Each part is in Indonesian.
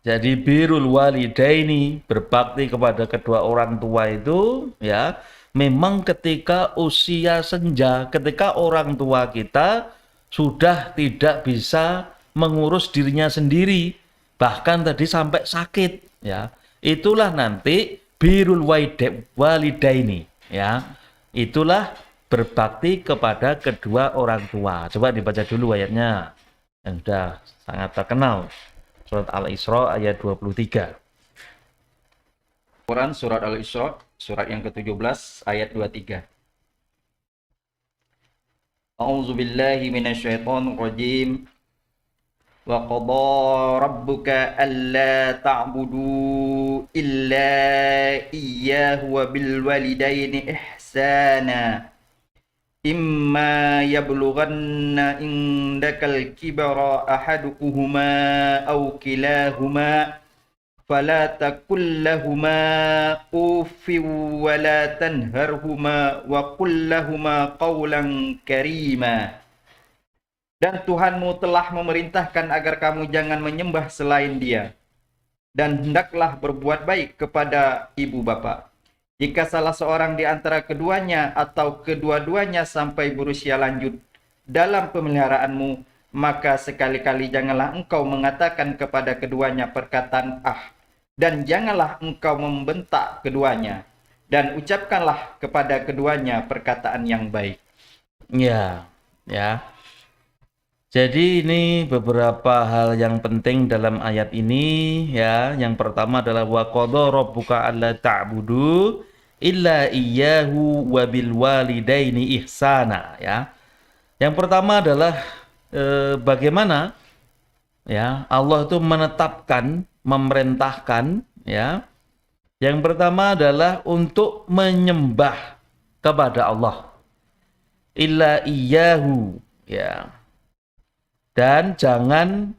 Jadi birrul walidaini, berbakti kepada kedua orang tua itu ya, memang ketika usia senja, ketika orang tua kita sudah tidak bisa mengurus dirinya sendiri, bahkan tadi sampai sakit ya. Itulah nanti birrul walidaini ya. Itulah berbakti kepada kedua orang tua. Coba dibaca dulu ayatnya yang sudah sangat terkenal. Surat Al-Isra ayat 23. Quran surat Al-Isra surat yang ke-17 ayat 23. A'udzu billahi minasyaitonir rajim. Wa qadha rabbuka alla ta'budu illa iyyahu wa bil walidaini ihsana. Imma yablughanna indakal kibara ahaduhuma aw kilahuma fala taqul lahumā uffin wa la tanharhumā wa qul lahumā qawlan karīmā. Dan Tuhanmu telah memerintahkan agar kamu jangan menyembah selain Dia, dan hendaklah berbuat baik kepada ibu bapa. Jika salah seorang di antara keduanya atau kedua-duanya sampai berusia lanjut dalam pemeliharaanmu, maka sekali-kali janganlah engkau mengatakan kepada keduanya perkataan dan janganlah engkau membentak keduanya, dan ucapkanlah kepada keduanya perkataan yang baik. Ya, ya. Jadi ini beberapa hal yang penting dalam ayat ini ya. Yang pertama adalah wa qadha rabbuka alla ta'budu illa iyyahu wa bil walidaini ihsana ya. Yang pertama adalah bagaimana ya Allah itu menetapkan, memerintahkan ya. Yang pertama adalah untuk menyembah kepada Allah. Illa iyyahu ya. Dan jangan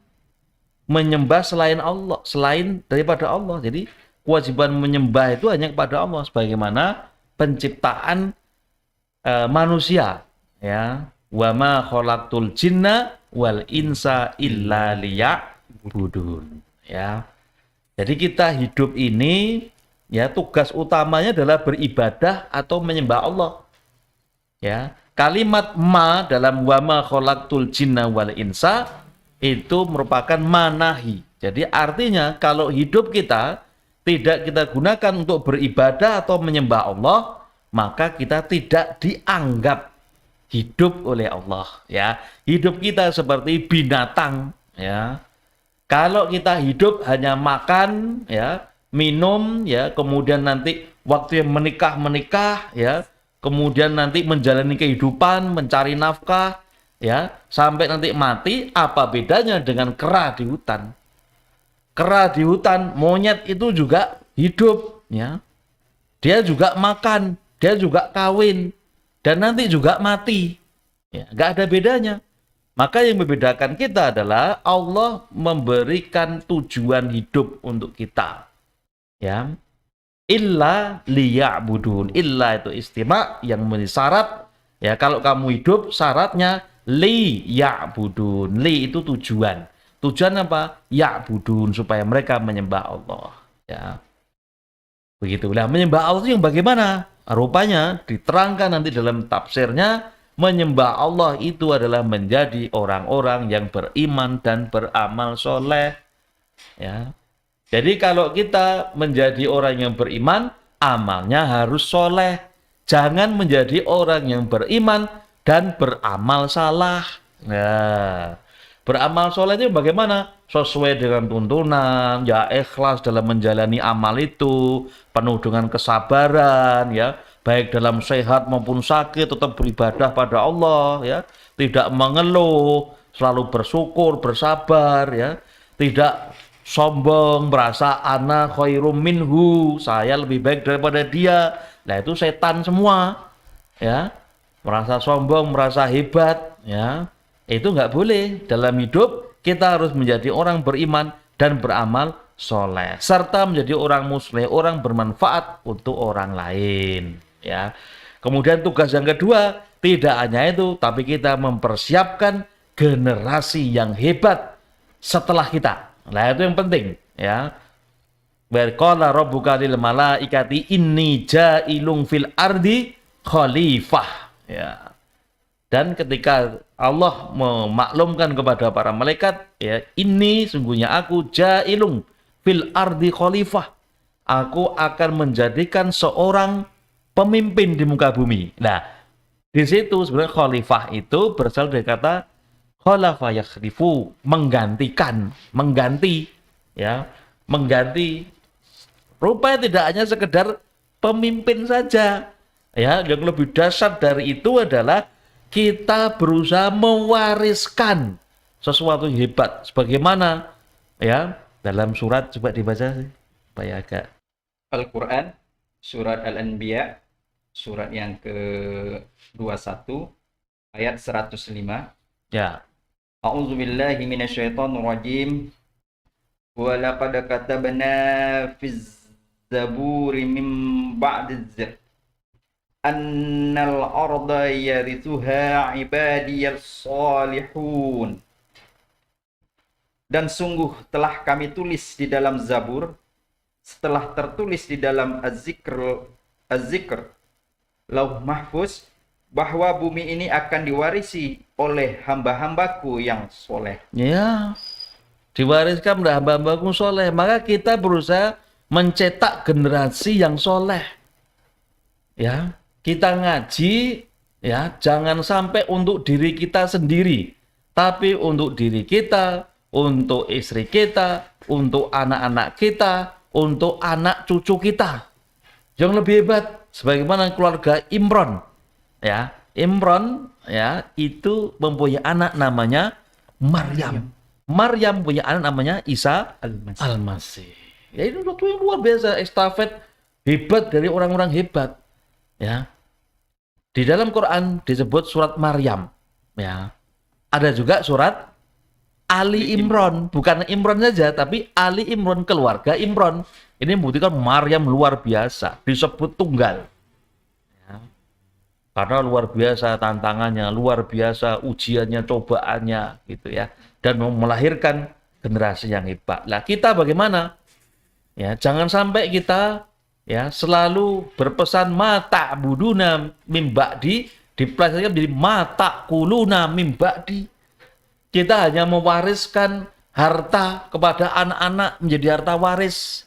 menyembah selain Allah, selain daripada Allah. Jadi kewajiban menyembah itu hanya kepada Allah, sebagaimana penciptaan manusia. Ya, wa ma khalaqtul jinna wal insa illa liya'budun. Ya, jadi kita hidup ini, ya tugas utamanya adalah beribadah atau menyembah Allah. Ya. Kalimat ma dalam wama khalaqtul jinna wal insa itu merupakan manahi. Jadi artinya kalau hidup kita tidak kita gunakan untuk beribadah atau menyembah Allah, maka kita tidak dianggap hidup oleh Allah ya. Hidup kita seperti binatang ya. Kalau kita hidup hanya makan ya, minum ya, kemudian nanti waktu yang menikah ya, kemudian nanti menjalani kehidupan, mencari nafkah, ya, sampai nanti mati, apa bedanya dengan kera di hutan? Kera di hutan, monyet itu juga hidup, ya. Dia juga makan, dia juga kawin, dan nanti juga mati. Ya, nggak ada bedanya. Maka yang membedakan kita adalah Allah memberikan tujuan hidup untuk kita. Ya. Illa liya'budun. Illa itu istima yang menjadi syarat. Ya, kalau kamu hidup syaratnya liya'budun. Li itu tujuan. Tujuan apa? Ya'budun, supaya mereka menyembah Allah. Ya. Begitulah menyembah Allah itu yang bagaimana? Rupanya diterangkan nanti dalam tafsirnya, menyembah Allah itu adalah menjadi orang-orang yang beriman dan beramal soleh. Ya. Jadi kalau kita menjadi orang yang beriman, amalnya harus soleh. Jangan menjadi orang yang beriman dan beramal salah. Nah, beramal soleh itu bagaimana? Sesuai dengan tuntunan, ya ikhlas dalam menjalani amal itu, penuh dengan kesabaran, ya, baik dalam sehat maupun sakit tetap beribadah pada Allah, ya, tidak mengeluh, selalu bersyukur, bersabar, ya, tidak sombong, merasa ana khairum minhu, saya lebih baik daripada dia. Nah, itu setan semua. Ya. Merasa sombong, merasa hebat, ya. Itu nggak boleh. Dalam hidup kita harus menjadi orang beriman dan beramal soleh, serta menjadi orang musleh, orang bermanfaat untuk orang lain, ya. Kemudian tugas yang kedua, tidak hanya itu, tapi kita mempersiapkan generasi yang hebat setelah kita. Nah, itu yang penting ya. Berqala rabbuka lil malaikati inni ja'ilun fil ardi khalifah. Ya. Dan ketika Allah memaklumkan kepada para malaikat, ya, ini sungguhnya aku ja'ilun fil ardi khalifah. Aku akan menjadikan seorang pemimpin di muka bumi. Nah, di situ sebenarnya khalifah itu berasal dari kata khalafa yakhlifu, menggantikan, mengganti, ya, mengganti. Rupanya tidak hanya sekedar pemimpin saja. Ya, yang lebih dasar dari itu adalah kita berusaha mewariskan sesuatu yang hebat. Sebagaimana ya dalam surat, coba dibaca supaya agak. Al-Quran, surat Al-Anbiya, surat yang ke-21, ayat 105. Ya. A'udzu billahi minasyaitonir rajim. Wa laqad katabna fiz zaburi min ba'diz zikr annal arda yarithuha ibadiyas salihun. Dan sungguh telah kami tulis di dalam Zabur setelah tertulis di dalam Az-Zikr Lauh Mahfuz bahwa bumi ini akan diwarisi oleh hamba-hambaku yang soleh. Ya, diwariskan oleh hamba-hambaku soleh. Maka kita berusaha mencetak generasi yang soleh. Ya, kita ngaji, ya, jangan sampai untuk diri kita sendiri, tapi untuk diri kita, untuk istri kita, untuk anak-anak kita, untuk anak cucu kita. Yang lebih hebat, sebagaimana keluarga Imron. Ya, Imron ya itu mempunyai anak namanya Maryam. Maryam punya anak namanya Isa Al-Masih. Ya, itu sesuatu yang luar biasa, estafet hebat dari orang-orang hebat. Ya. Di dalam Quran disebut surat Maryam. Ya. Ada juga surat Ali Imron, bukan Imron saja, tapi Ali Imron, keluarga Imron. Ini membuktikan Maryam luar biasa, disebut tunggal. Ya. Karena luar biasa tantangannya, luar biasa ujiannya, cobaannya, gitu ya. Dan melahirkan generasi yang hebat. Lah kita bagaimana? Ya, jangan sampai kita ya selalu berpesan mata buduna mimba'di, dipelesetkan menjadi mata kuluna mimba'di. Kita hanya mewariskan harta kepada anak-anak menjadi harta waris.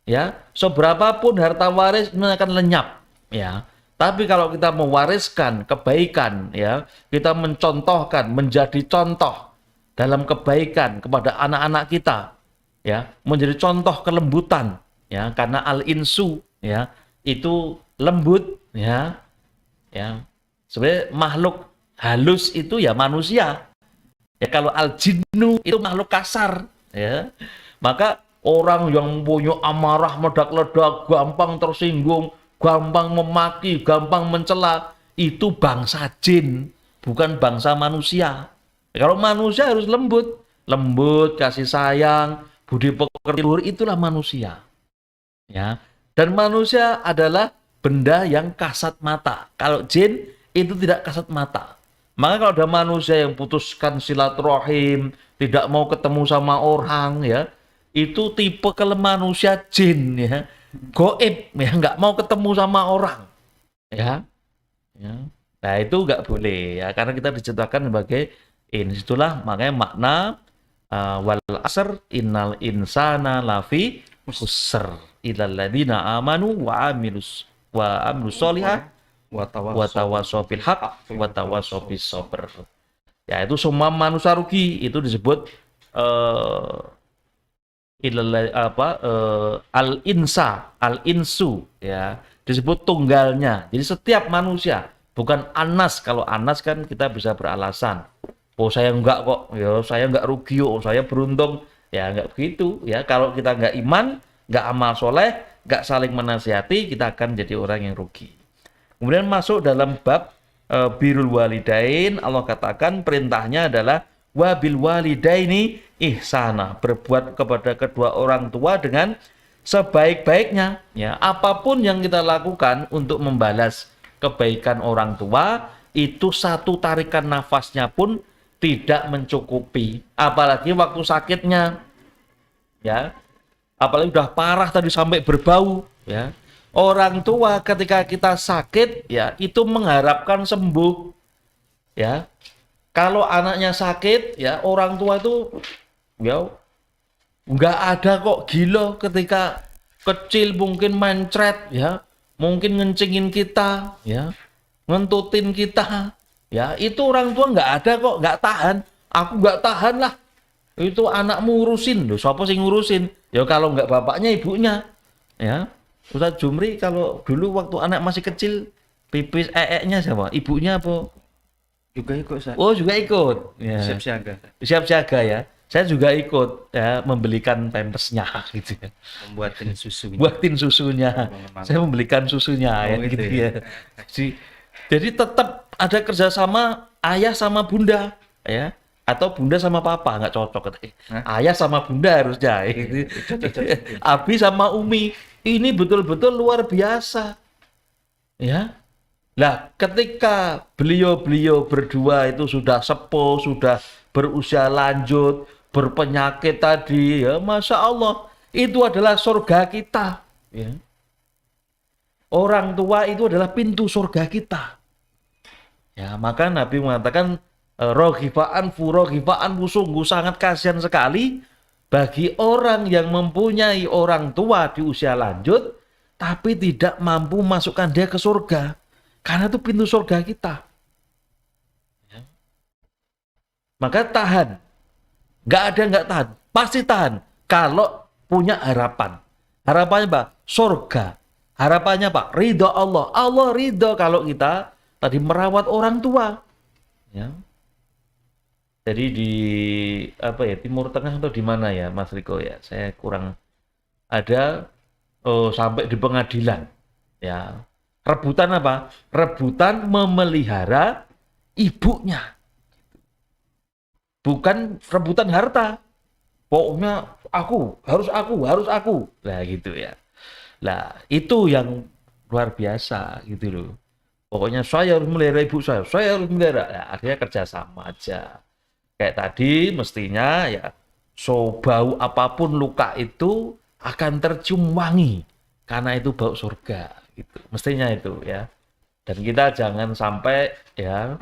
Ya, seberapapun harta waris ini akan lenyap, ya. Tapi kalau kita mewariskan kebaikan, ya, kita mencontohkan, menjadi contoh dalam kebaikan kepada anak-anak kita, ya, menjadi contoh kelembutan, ya, karena al-insu, ya, itu lembut, ya, ya. Sebenarnya makhluk halus itu ya manusia. Ya, kalau al-jinnu itu makhluk kasar, ya. Maka orang yang punya amarah meledak-ledak, gampang tersinggung, gampang memaki, gampang mencela, itu bangsa jin, bukan bangsa manusia. Kalau manusia harus lembut, kasih sayang, budi pekerti luhur, itulah manusia. Ya. Dan manusia adalah benda yang kasat mata. Kalau jin itu tidak kasat mata. Maka kalau ada manusia yang putuskan silaturahim, tidak mau ketemu sama orang, ya, itu tipe kelemahan manusia jin, ya, goib, ya, nggak mau ketemu sama orang, ya, ya. Nah itu nggak boleh, ya, karena kita diciptakan sebagai ini. Itulah makanya makna wal asr innal insana lafi khusr illal ladzina amanu wa amilus sholihat wa tawassaw bil haqq wa tawassaw bis sabr. Ya, itu semua manusia rugi, itu disebut al-insu, ya, disebut tunggalnya. Jadi setiap manusia, bukan anas. Kalau anas kan kita bisa beralasan, oh saya enggak kok, ya saya enggak rugi, oh saya beruntung, ya enggak begitu, ya. Kalau kita enggak iman, enggak amal soleh, enggak saling menasihati, kita akan jadi orang yang rugi. Kemudian masuk dalam bab birrul walidain, Allah katakan perintahnya adalah wabil walidaini ihsana, berbuat kepada kedua orang tua dengan sebaik-baiknya, ya. Apapun yang kita lakukan untuk membalas kebaikan orang tua, itu satu tarikan nafasnya pun tidak mencukupi, apalagi waktu sakitnya, ya. Apalagi udah parah tadi sampai berbau, ya. Orang tua ketika kita sakit, ya, itu mengharapkan sembuh, ya. Kalau anaknya sakit, ya, orang tua itu, ya, nggak ada kok gila ketika kecil mungkin mencret, ya, mungkin ngencingin kita, ya, ngentutin kita, ya, itu orang tua nggak ada kok, nggak tahan. Aku nggak tahan lah. Itu anakmu urusin loh, siapa sih ngurusin? Ya kalau nggak bapaknya ibunya, ya. Ustaz Jumri kalau dulu waktu anak masih kecil pipis nya siapa? Ibunya apa? Juga ikut Ustaz. Oh juga ikut. Ya. Siap siaga. Siap siaga ya. Saya juga ikut ya membelikan pampasnya gitu ya. Membuatin susu. Buatin susunya. Memang. Saya membelikan susunya ya gitu gitu ya. ya. Jadi tetap ada kerjasama ayah sama bunda ya. Atau bunda sama papa nggak cocok. Ayah sama bunda harusnya. Gitu. Abi sama Umi ini betul-betul luar biasa. Ya. Nah, ketika beliau-beliau berdua itu sudah sepuh, sudah berusia lanjut, berpenyakit tadi, ya Masya Allah, itu adalah surga kita. Ya. Orang tua itu adalah pintu surga kita. Ya, maka Nabi mengatakan, roghifa'an sungguh sangat kasihan sekali bagi orang yang mempunyai orang tua di usia lanjut, tapi tidak mampu masukkan dia ke surga. Karena itu pintu surga kita. Ya. Maka tahan. Nggak tahan. Pasti tahan. Kalau punya harapan. Harapannya apa? Surga. Harapannya apa? Ridho Allah. Allah ridho kalau kita tadi merawat orang tua. Ya. Jadi di apa ya, Timur Tengah atau di mana ya Mas Riko ya? Saya kurang ada sampai di pengadilan. Ya. Rebutan apa? Rebutan memelihara ibunya. Bukan rebutan harta. Pokoknya harus aku. Nah gitu ya. Nah itu yang luar biasa gitu loh. Pokoknya saya harus melihara ibu saya harus melihara. Nah, akhirnya kerjasama aja. Kayak tadi mestinya ya, bau apapun luka itu akan tercium wangi. Karena itu bau surga. Gitu. Mestinya itu ya. Dan kita jangan sampai ya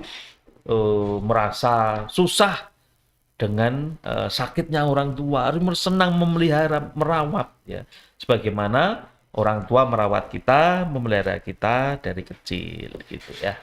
merasa susah dengan sakitnya orang tua. Harus senang memelihara, merawat ya. Sebagaimana orang tua merawat kita, memelihara kita dari kecil gitu ya.